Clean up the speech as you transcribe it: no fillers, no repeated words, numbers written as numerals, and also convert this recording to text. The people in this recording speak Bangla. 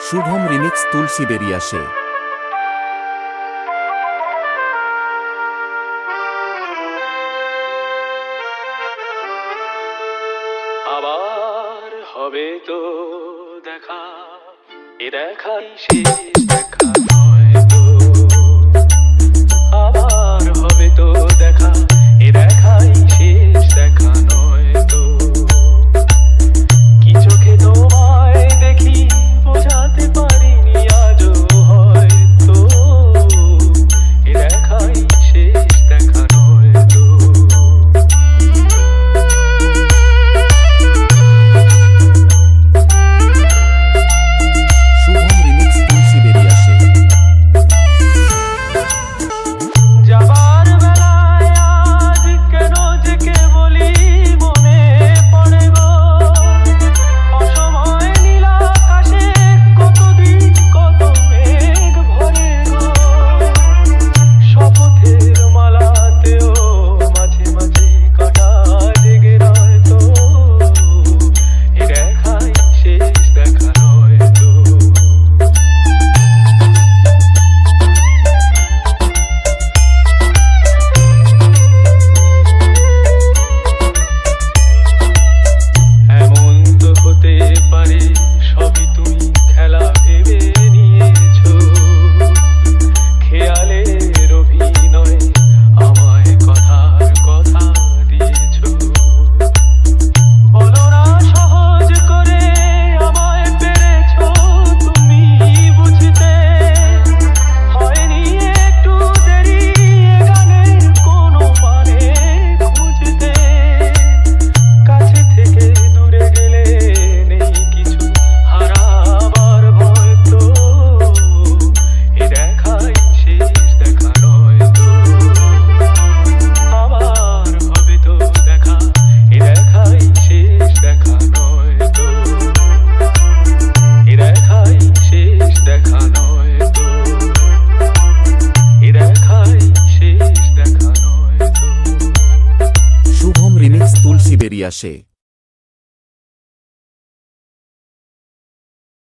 শুভম রিমিক্স তুলসী বেরিয়ে আসে। আবার হবে তো দেখা, এ দেখাই শেষ দেখা নয় তো। আবার হবে তো দেখা, এ দেখাই শেষ দেখা নয় তো। কি চোখে তোমায় দেখি বোঝাতে পারিনি আজও হয়তো, এ দেখাই শেষ দেখা নয় তো। শুভম রিমিক্স তুলসী বেরিয়ে আসে। যাবার বেলায় আজ কেন যে কেবলই মনে পড়ে গো, অসময় নীল আকাশে কতদিন কত মেঘ ভরে গো। শপথের মালাতেও মাঝে মাঝে কাটা জেগে নয় তো, এ দেখাই শেষ দেখা নয় তো। এমন তো হতে পারে সবই তুমি খেলা ভেবে নিয়েছো, খেয়ালের অভিনয় আমায় কথার কথা দিয়েছো। বলো না সহজ করে আমায় পেরেছো তুমি বুঝতে, হয়নি একটু দেরি এ গানের কোনো মানে খুঁজতে। কাছে থেকে দূরে গেলে নেই কিছু হারাবার ভয় তো, এ দেখাই শেষ দেখা নয় তো। আবার হবে তো দেখা, এ দেখাই শেষ দেখা নয় তো। এ দেখাই শেষ দেখা নয় তো। এ দেখাই শেষ দেখা নয় তো। শুভম রিমিক্স তুলসী বেরিয়ে আসে।